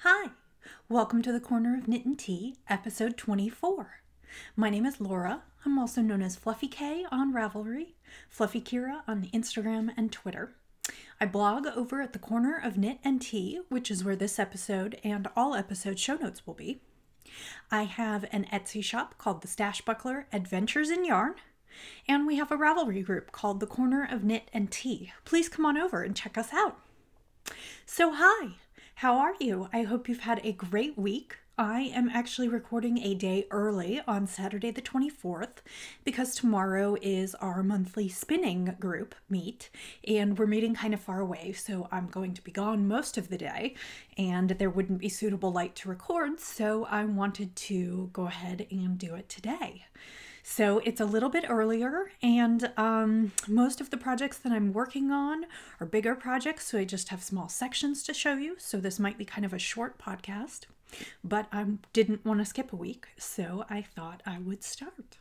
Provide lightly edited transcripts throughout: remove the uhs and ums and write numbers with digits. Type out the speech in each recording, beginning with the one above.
Hi, welcome to the Corner of Knit and Tea, episode 24. My name is Laura. I'm also known as Fluffy K on Ravelry, Fluffy Kira on Instagram and Twitter. I blog over at the Corner of Knit and Tea, which is where this episode and all episode show notes will be. I have an Etsy shop called The Stash Buckler Adventures in Yarn, and we have a Ravelry group called the Corner of Knit and Tea. Please come on over and check us out. So hi, how are you? I hope you've had a great week. I am actually recording a day early on Saturday the 24th because tomorrow is our monthly spinning group meet and we're meeting kind of far away, so I'm going to be gone most of the day and there wouldn't be suitable light to record, so I wanted to go ahead and do it today. So it's a little bit earlier, and most of the projects that I'm working on are bigger projects, so I just have small sections to show you. So this might be kind of a short podcast, but I didn't want to skip a week, so I thought I would start.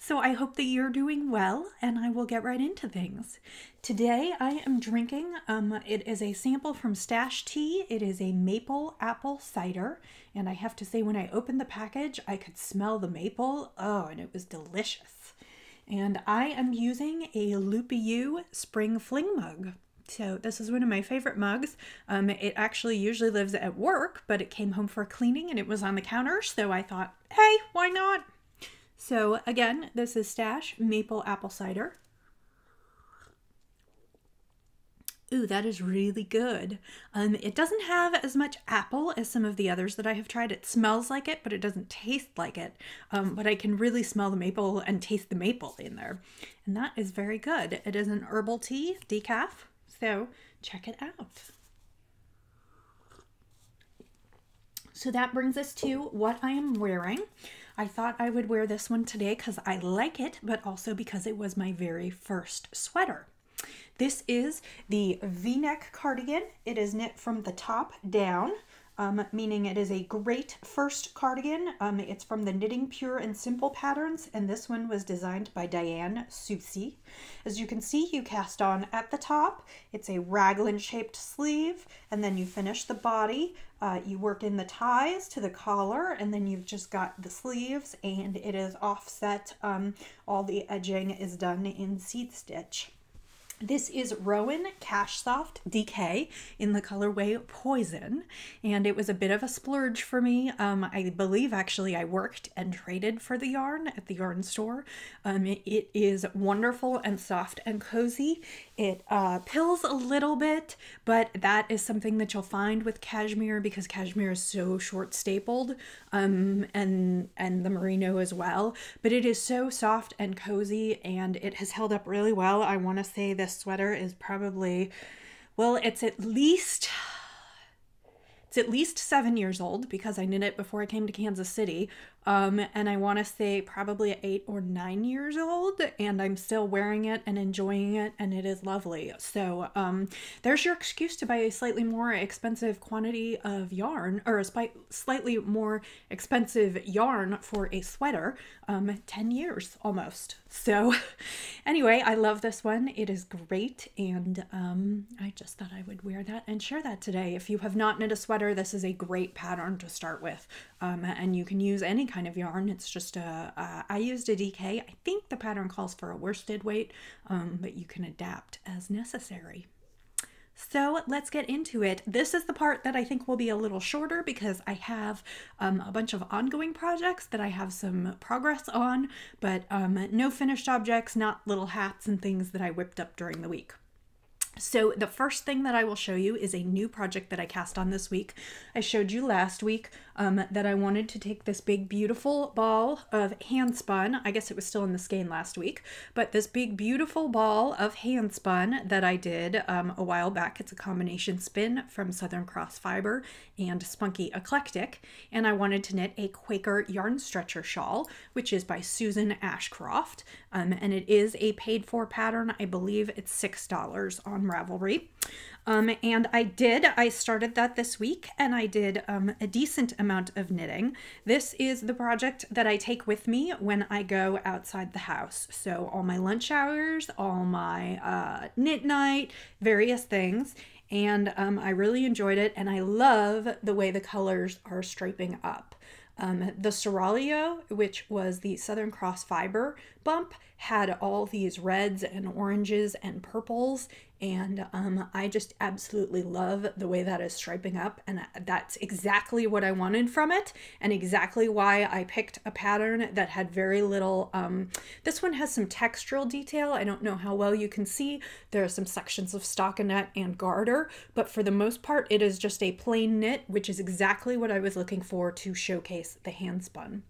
So I hope that you're doing well, and I will get right into things. Today I am drinking, it is a sample from Stash Tea. It is a maple apple cider, and I have to say when I opened the package, I could smell the maple. Oh, and it was delicious. And I am using a Loopy U Spring Fling mug. So this is one of my favorite mugs. It actually usually lives at work, but it came home for cleaning and it was on the counter, so I thought, hey, why not? So again, this is Stash Maple Apple Cider. Ooh, that is really good. It doesn't have as much apple as some of the others that I have tried. It smells like it, but it doesn't taste like it. But I can really smell the maple and taste the maple in there. And that is very good. It is an herbal tea decaf, so check it out. So that brings us to what I am wearing. I thought I would wear this one today because I like it, but also because it was my very first sweater. This is the V-neck cardigan. It is knit from the top down, meaning it is a great first cardigan. It's from the Knitting Pure and Simple patterns, and this one was designed by Diane Susi. As you can see, you cast on at the top. It's a raglan shaped sleeve, and then you finish the body. You work in the ties to the collar, and then you've just got the sleeves, and it is offset. All the edging is done in seed stitch. This is Rowan Cash Soft DK in the colorway Poison, and it was a bit of a splurge for me. I believe actually I worked and traded for the yarn at the yarn store. It is wonderful and soft and cozy. It pills a little bit, but that is something that you'll find with cashmere because cashmere is so short stapled, and the merino as well. But it is so soft and cozy, and it has held up really well. I want to say this sweater is probably, well, it's at least 7 years old because I knit it before I came to Kansas City. And I want to say probably 8 or 9 years old, and I'm still wearing it and enjoying it, and it is lovely. So there's your excuse to buy a slightly more expensive quantity of yarn, or a slightly more expensive yarn for a sweater. 10 years almost. So anyway, I love this one. It is great, and I just thought I would wear that and share that today. If you have not knit a sweater, this is a great pattern to start with, and you can use any kind of yarn. It's just I used a DK. I think the pattern calls for a worsted weight, but you can adapt as necessary. So let's get into it. This is the part that I think will be a little shorter because I have a bunch of ongoing projects that I have some progress on, but no finished objects, not little hats and things that I whipped up during the week. So the first thing that I will show you is a new project that I cast on this week. I showed you last week that I wanted to take this big beautiful ball of hand spun. I guess it was still in the skein last week, but this big beautiful ball of hand spun that I did a while back. It's a combination spin from Southern Cross Fiber and Spunky Eclectic, and I wanted to knit a Quaker yarn stretcher shawl, which is by Susan Ashcroft, and it is a paid for pattern. I believe it's $6 on Ravelry. And I started that this week, and I did a decent amount of knitting. This is the project that I take with me when I go outside the house. So all my lunch hours, all my knit night, various things. and I really enjoyed it, and I love the way the colors are striping up. The Seraglio, which was the Southern Cross fiber bump, had all these reds and oranges and purples, and I just absolutely love the way that is striping up, and that's exactly what I wanted from it, and exactly why I picked a pattern that had very little. This one has some textural detail. I don't know how well you can see. There are some sections of stockinette and garter, but for the most part it is just a plain knit, which is exactly what I was looking for to showcase the hand spun.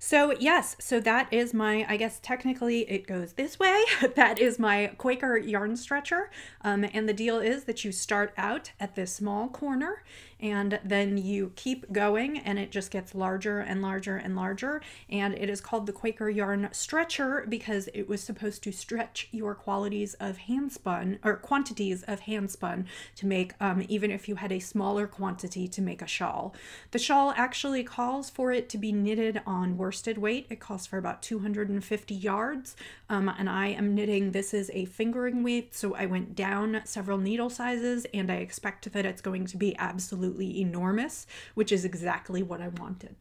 So yes, so that is my, I guess technically it goes this way. That is my Quaker yarn stretcher. And the deal is that you start out at this small corner and then you keep going and it just gets larger and larger and larger. And it is called the Quaker yarn stretcher because it was supposed to stretch your qualities of hand spun or quantities of hand spun to make, even if you had a smaller quantity, to make a shawl. The shawl actually calls for it to be knitted on worsted weight. It calls for about 250 yards. And I am knitting, this is a fingering weight, so I went down several needle sizes and I expect that it's going to be absolutely enormous, which is exactly what I wanted.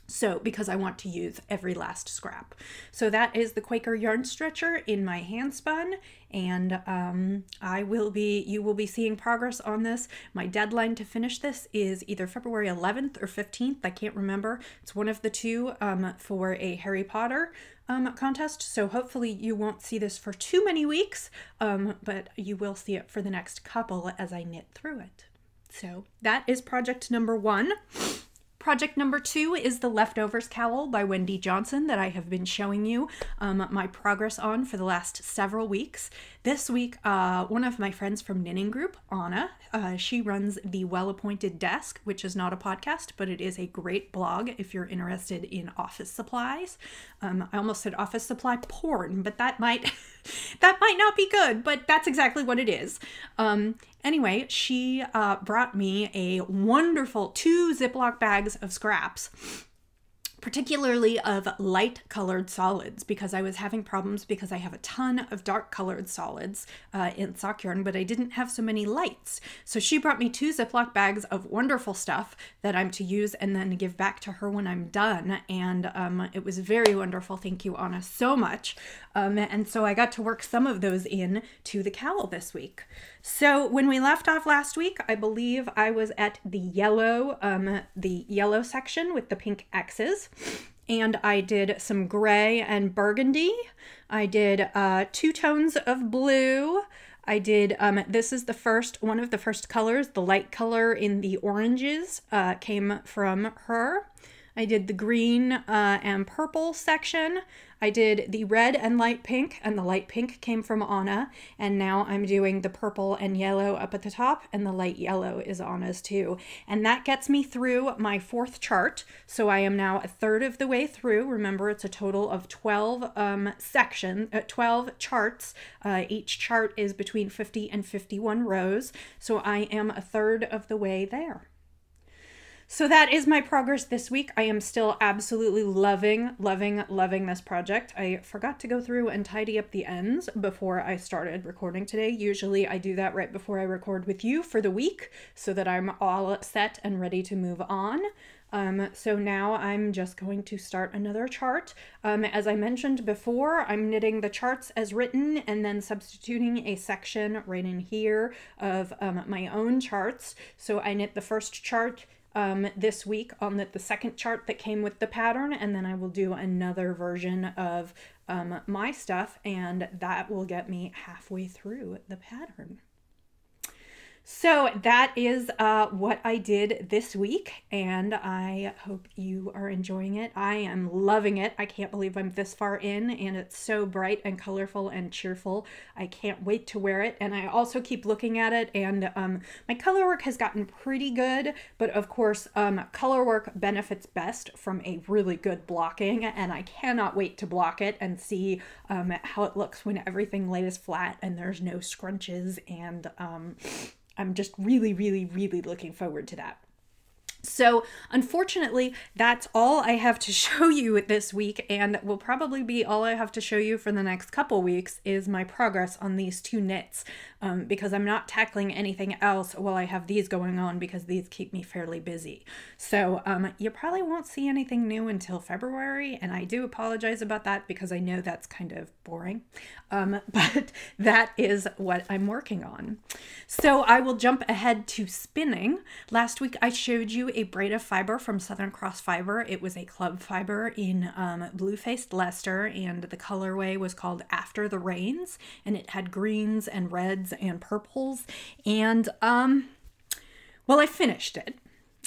So, because I want to use every last scrap. So that is the Quaker yarn stretcher in my hand spun, and you will be seeing progress on this. My deadline to finish this is either February 11th or 15th. I can't remember. It's one of the two for a Harry Potter contest. So hopefully you won't see this for too many weeks, but you will see it for the next couple as I knit through it. So that is project number 1. Project number 2 is the Leftovers cowl by Wendy Johnson that I have been showing you my progress on for the last several weeks. This week, one of my friends from Knitting Group, Anna, she runs the Well Appointed Desk, which is not a podcast, but it is a great blog if you're interested in office supplies. I almost said office supply porn, but that might not be good, but that's exactly what it is. Anyway, she brought me a wonderful 2 Ziploc bags of scraps, particularly of light colored solids, because I was having problems because I have a ton of dark colored solids in sock yarn, but I didn't have so many lights. So she brought me 2 Ziploc bags of wonderful stuff that I'm to use and then give back to her when I'm done. And it was very wonderful. Thank you, Anna, so much. And so I got to work some of those in to the cowl this week. So when we left off last week, I believe I was at the yellow section with the pink X's, and I did some gray and burgundy. I did 2 tones of blue. I did, this is one of the first colors, the light color in the oranges came from her. I did the green and purple section. I did the red and light pink, and the light pink came from Anna. And now I'm doing the purple and yellow up at the top, and the light yellow is Anna's too. And that gets me through my 4th chart. So I am now a third of the way through. Remember, it's a total of 12 12 charts. Each chart is between 50 and 51 rows. So I am a third of the way there. So that is my progress this week. I am still absolutely loving this project. I forgot to go through and tidy up the ends before I started recording today. Usually I do that right before I record with you for the week so that I'm all set and ready to move on. So now I'm just going to start another chart. As I mentioned before, I'm knitting the charts as written and then substituting a section right in here of my own charts. So I knit the first chart this week on the second chart that came with the pattern, and then I will do another version of my stuff, and that will get me halfway through the pattern. So that is what I did this week, and I hope you are enjoying it. I am loving it. I can't believe I'm this far in, and it's so bright and colorful and cheerful. I can't wait to wear it, and I also keep looking at it, and my color work has gotten pretty good, but of course, color work benefits best from a really good blocking, and I cannot wait to block it and see how it looks when everything lays flat and there's no scrunches, and I'm just really looking forward to that. So unfortunately, that's all I have to show you this week, and will probably be all I have to show you for the next couple weeks is my progress on these two knits, because I'm not tackling anything else while I have these going on, because these keep me fairly busy. So you probably won't see anything new until February, and I do apologize about that because I know that's kind of boring, but that is what I'm working on. So I will jump ahead to spinning. Last week I showed you a braid of fiber from Southern Cross Fiber. It was a club fiber in blue-faced Leicester, and the colorway was called After the Rains, and it had greens and reds and purples, and well, I finished it.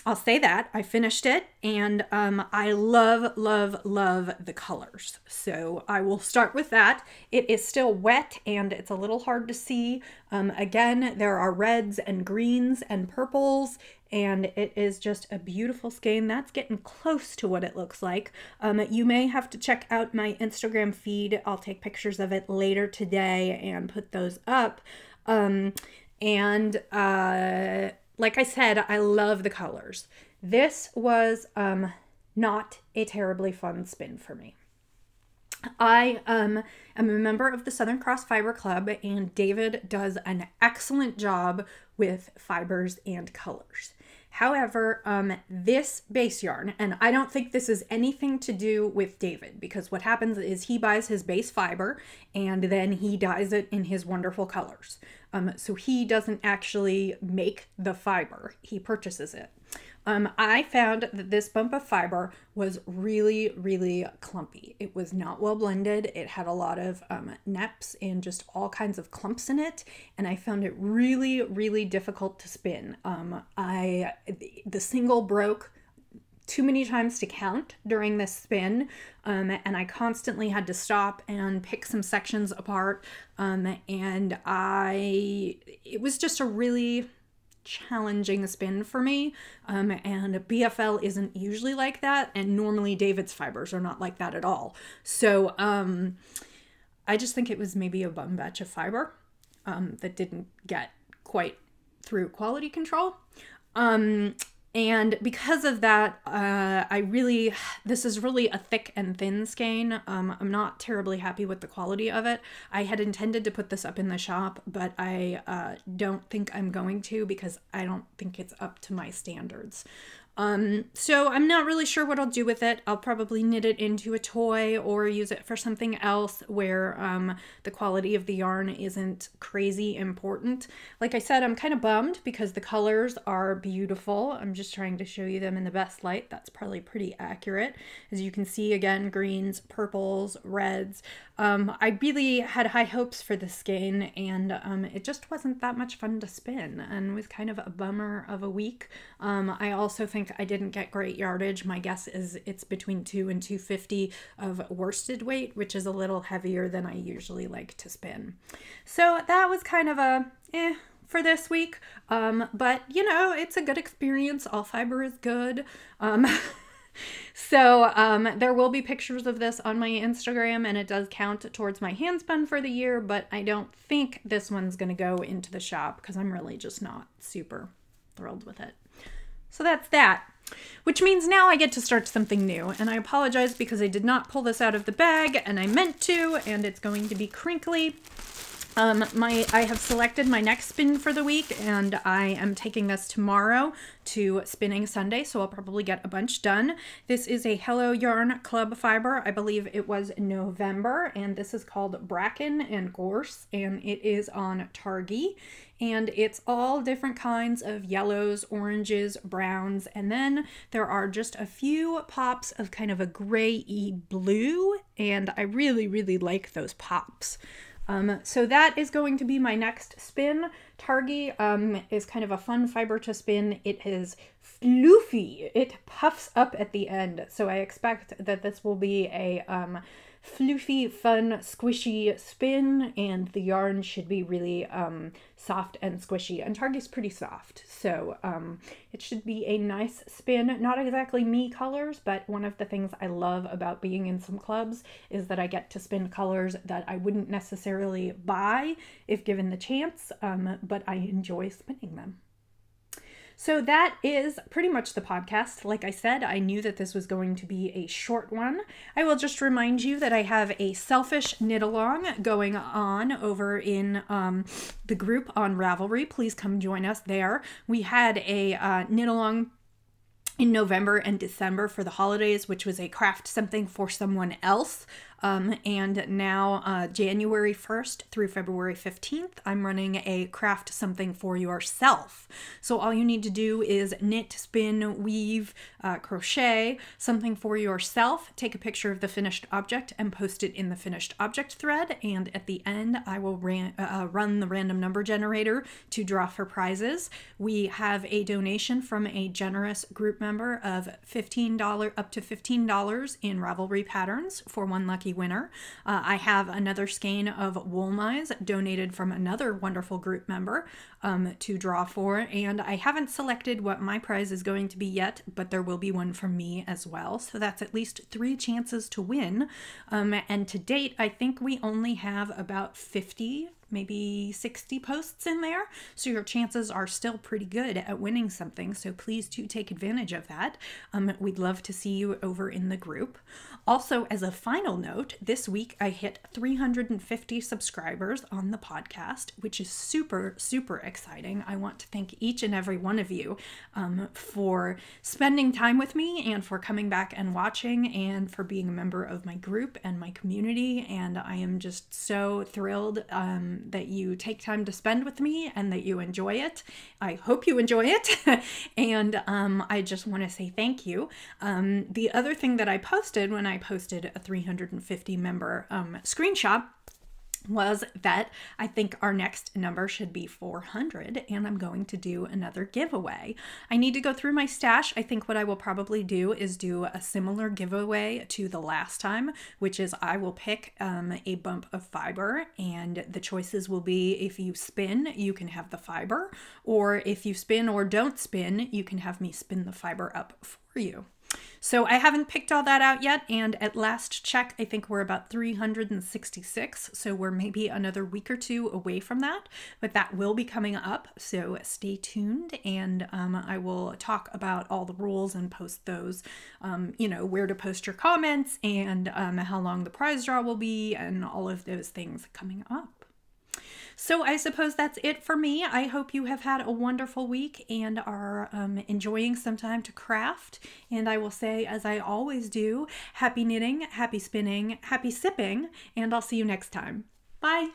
I'll say that. I finished it, and I love, love, love the colors. So I will start with that. It is still wet, and it's a little hard to see. Again, there are reds and greens and purples, and it is just a beautiful skein. That's getting close to what it looks like. You may have to check out my Instagram feed. I'll take pictures of it later today and put those up. Like I said, I love the colors. This was not a terribly fun spin for me. I am a member of the Southern Cross Fiber Club, and David does an excellent job with fibers and colors. However, this base yarn, and I don't think this is anything to do with David, because what happens is he buys his base fiber and then he dyes it in his wonderful colors. So he doesn't actually make the fiber, he purchases it. I found that this bump of fiber was really, really clumpy. It was not well blended. It had a lot of neps and just all kinds of clumps in it, and I found it really, really difficult to spin. The single broke too many times to count during this spin, and I constantly had to stop and pick some sections apart, and it was just a really challenging spin for me, and BFL isn't usually like that, and normally David's fibers are not like that at all. So I just think it was maybe a bum batch of fiber that didn't get quite through quality control. And because of that, this is really a thick and thin skein. I'm not terribly happy with the quality of it. I had intended to put this up in the shop, but I don't think I'm going to, because I don't think it's up to my standards. So I'm not really sure what I'll do with it. I'll probably knit it into a toy or use it for something else where the quality of the yarn isn't crazy important. Like I said, I'm kind of bummed because the colors are beautiful. I'm just trying to show you them in the best light. That's probably pretty accurate. As you can see, again, greens, purples, reds. I really had high hopes for this skein, and it just wasn't that much fun to spin, and was kind of a bummer of a week. I also think I didn't get great yardage. My guess is it's between 2 and 250 of worsted weight, which is a little heavier than I usually like to spin. So that was kind of a for this week, but you know, it's a good experience. All fiber is good. So there will be pictures of this on my Instagram, and it does count towards my handspun for the year, but I don't think this one's going to go into the shop because I'm really just not super thrilled with it. So that's that, which means now I get to start something new, and I apologize because I did not pull this out of the bag, and I meant to, and it's going to be crinkly. I have selected my next spin for the week, and I am taking this tomorrow to Spinning Sunday, so I'll probably get a bunch done. This is a Hello Yarn Club fiber. I believe it was November, and this is called Bracken and Gorse, and it is on Targhee, and it's all different kinds of yellows, oranges, browns, and then there are just a few pops of kind of a gray-y blue, and I really, really like those pops. So that is going to be my next spin. Targhee is kind of a fun fiber to spin. It is floofy. It puffs up at the end. So I expect that this will be a floofy, fun, squishy spin, and the yarn should be really soft and squishy. And Targhee's pretty soft, so it should be a nice spin. Not exactly me colors, but one of the things I love about being in some clubs is that I get to spin colors that I wouldn't necessarily buy if given the chance, but I enjoy spinning them. So that is pretty much the podcast. Like I said, I knew that this was going to be a short one. I will just remind you that I have a selfish knit along going on over in the group on Ravelry. Please come join us there. We had a knit along in November and December for the holidays, which was a craft something for someone else. And now January 1st through February 15th, I'm running a craft something for yourself. So all you need to do is knit, spin, weave, crochet something for yourself, take a picture of the finished object and post it in the finished object thread. And at the end, I will run the random number generator to draw for prizes. We have a donation from a generous group member of $15 up to $15 in Ravelry patterns for one lucky winner. I have another skein of wool-mize donated from another wonderful group member to draw for, and I haven't selected what my prize is going to be yet, but there will be one from me as well. So that's at least 3 chances to win. And to date, I think we only have about 50, maybe 60 posts in there. So your chances are still pretty good at winning something. So please do take advantage of that. We'd love to see you over in the group. Also, as a final note, this week I hit 350 subscribers on the podcast, which is super, super exciting. I want to thank each and every one of you for spending time with me and for coming back and watching and for being a member of my group and my community. And I am just so thrilled that you take time to spend with me and that you enjoy it. I hope you enjoy it. And I just want to say thank you. The other thing that I posted when I posted a 350 member screenshot was that I think our next number should be 400, and I'm going to do another giveaway. I need to go through my stash. I think what I will probably do is do a similar giveaway to the last time, which is I will pick a bump of fiber, and the choices will be if you spin, you can have the fiber, or if you spin or don't spin, you can have me spin the fiber up for you. So I haven't picked all that out yet, and at last check, I think we're about 366, so we're maybe another week or two away from that, but that will be coming up, so stay tuned, and I will talk about all the rules and post those, you know, where to post your comments, and how long the prize draw will be, and all of those things coming up. So I suppose that's it for me. I hope you have had a wonderful week and are enjoying some time to craft. And I will say, as I always do, happy knitting, happy spinning, happy sipping, and I'll see you next time. Bye!